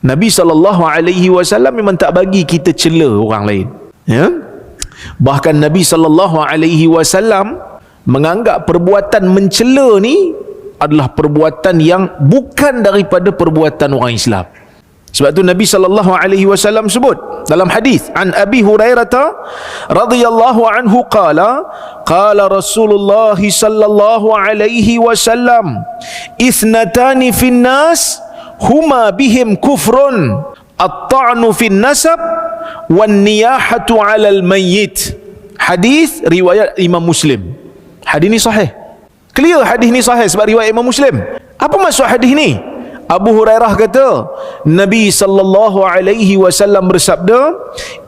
Nabi SAW memang tak bagi kita cela orang lain, ya. Bahkan Nabi SAW menganggap perbuatan mencela ni adalah perbuatan yang bukan daripada perbuatan orang Islam. Sebab tu Nabi SAW sebut dalam hadis an Abi Hurairah radhiyallahu anhu qala Rasulullah sallallahu alaihi wasallam ithnatani fin nas huma bihim kufrun at-ta'nu fin nasab wan niyahatu 'alal mayyit. Hadis riwayat Imam Muslim. Hadis ni sahih. Clear hadis ni sahih sebab riwayat Imam Muslim. Apa maksud hadis ni? Abu Hurairah kata, Nabi sallallahu alaihi wasallam bersabda,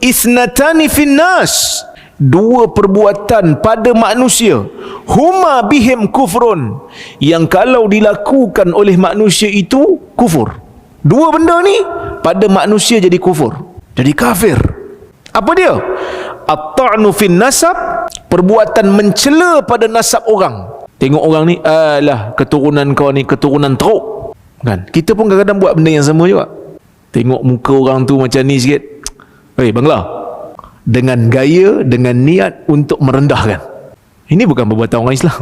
"Isnatani fin nas." Dua perbuatan pada manusia, huma bihim kufrun, yang kalau dilakukan oleh manusia itu kufur. Dua benda ni pada manusia jadi kufur, jadi kafir. Apa dia? At-ta'nu fin nasab, perbuatan mencela pada nasab orang. Tengok orang ni, alah keturunan kau ni keturunan teruk, kan? Kita pun kadang-kadang buat benda yang sama juga. Tengok muka orang tu macam ni sikit, bangla, dengan gaya, dengan niat untuk merendahkan. Ini bukan perbuatan orang Islam.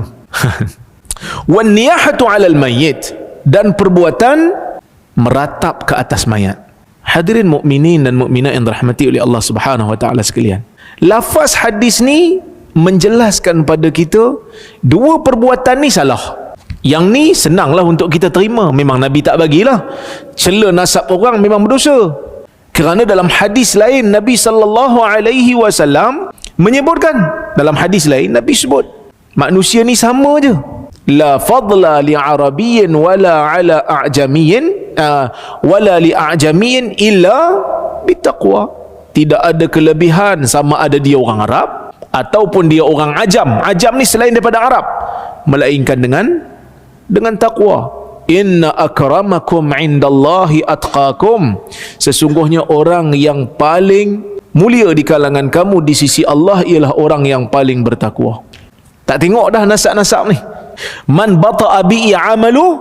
Wan niyahatu 'alal mayyit, dan perbuatan meratap ke atas mayat. Hadirin mukminin dan mukminat yang dirahmati oleh Allah Subhanahu wa taala sekalian, lafaz hadis ni menjelaskan pada kita dua perbuatan ni salah. Yang ni senanglah untuk kita terima, memang Nabi tak bagilah. Cela nasab orang memang berdosa. Kerana dalam hadis lain Nabi sallallahu alaihi wasallam menyebutkan, dalam hadis lain Nabi sebut manusia ni sama je. La fadla li arabiyyin wala ala a'jamiyyin wala li a'jamiyyin illa bitaqwa. Tidak ada kelebihan sama ada dia orang Arab ataupun dia orang ajam. Ajam ni selain daripada Arab, melainkan dengan takwa. Inna akramakum indallahi atqakum. Sesungguhnya orang yang paling mulia di kalangan kamu di sisi Allah ialah orang yang paling bertakwa. Tak tengok dah nasab-nasab ni. Man bata'a bi'i amalu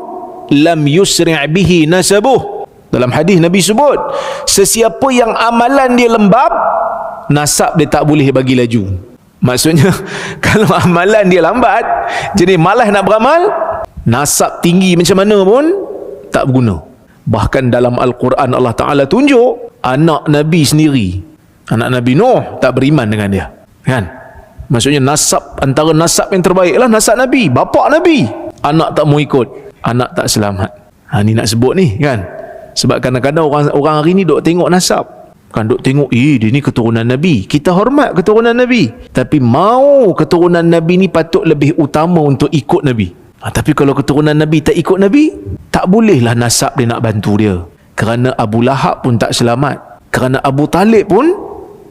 lam yusri' bihi nasabuh. Dalam hadis Nabi sebut, sesiapa yang amalan dia lembab, nasab dia tak boleh bagi laju. Maksudnya kalau amalan dia lambat, jadi malas nak beramal, nasab tinggi macam mana pun tak berguna. Bahkan dalam Al-Quran Allah Ta'ala tunjuk anak Nabi sendiri, anak Nabi Nuh, tak beriman dengan dia, kan? Maksudnya nasab, antara nasab yang terbaik lah nasab Nabi, bapa Nabi. Anak tak mau ikut, anak tak selamat. Ni nak sebut ni, kan? Sebab kadang-kadang orang hari ni duk tengok nasab, kan, duk tengok dia ni keturunan Nabi. Kita hormat keturunan Nabi, tapi mau keturunan Nabi ni patut lebih utama untuk ikut Nabi. Tapi kalau keturunan Nabi tak ikut Nabi, tak bolehlah nasab dia nak bantu dia. Kerana Abu Lahab pun tak selamat, kerana Abu Talib pun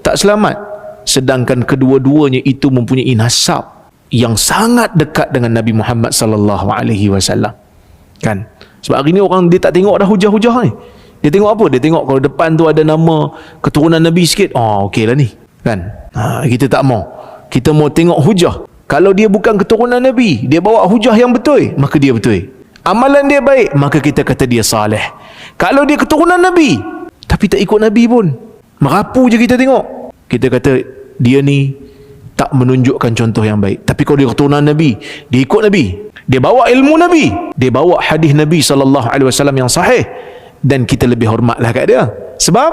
tak selamat. Sedangkan kedua-duanya itu mempunyai nasab yang sangat dekat dengan Nabi Muhammad sallallahu alaihi wasallam, kan? Sebab hari ni orang dia tak tengok dah hujah-hujah ni. Dia tengok apa? Dia tengok kalau depan tu ada nama keturunan Nabi sikit, okey lah ni, kan? Kita tak mau. Kita mau tengok hujah. Kalau dia bukan keturunan Nabi, dia bawa hujah yang betul, maka dia betul. Amalan dia baik, maka kita kata dia saleh. Kalau dia keturunan Nabi tapi tak ikut Nabi pun, merapu je kita tengok, kita kata dia ni tak menunjukkan contoh yang baik. Tapi kalau dia keturunan Nabi, dia ikut Nabi, dia bawa ilmu Nabi, dia bawa hadis Nabi SAW yang sahih, dan kita lebih hormatlah kat dia. Sebab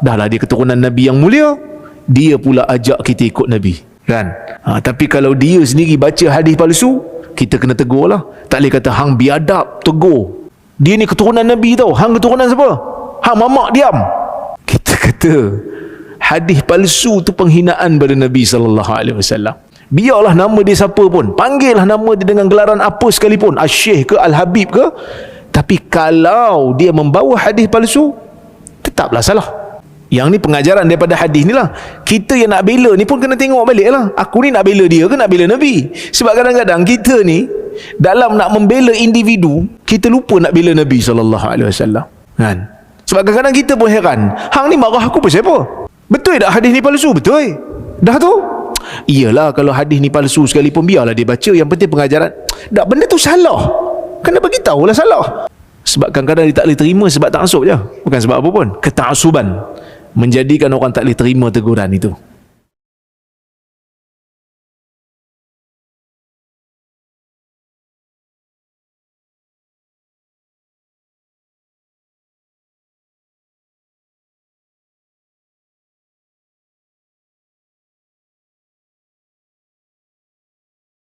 dah lah dia keturunan Nabi yang mulia, dia pula ajak kita ikut Nabi, kan? Tapi kalau dia sendiri baca hadis palsu, kita kena tegur lah. Tak boleh kata hang biadab, tegur. Dia ni keturunan Nabi tau, hang keturunan siapa? Hang mamak diam. Kita kata hadis palsu tu penghinaan pada Nabi SAW. Biarlah nama dia siapa pun, panggillah nama dia dengan gelaran apa sekalipun, Al-Syekh ke Al-Habib ke, tapi kalau dia membawa hadis palsu, tetaplah salah. Yang ni pengajaran daripada hadis ni lah. Kita yang nak bela ni pun kena tengok balik lah, aku ni nak bela dia ke nak bela Nabi? Sebab kadang-kadang kita ni dalam nak membela individu, kita lupa nak bela Nabi SAW, kan? Sebab kadang-kadang kita pun heran, hang ni marah aku pasal apa? Betul tak hadis ni palsu? Betul. Dah tu? Iyalah, kalau hadis ni palsu sekalipun biarlah dia baca, yang penting pengajaran. Tak, benda tu salah, kena bagi tahulah salah. Sebab kadang-kadang dia tak boleh terima sebab taksub je, bukan sebab apa pun. Ketasuban menjadikan orang tak boleh terima teguran itu.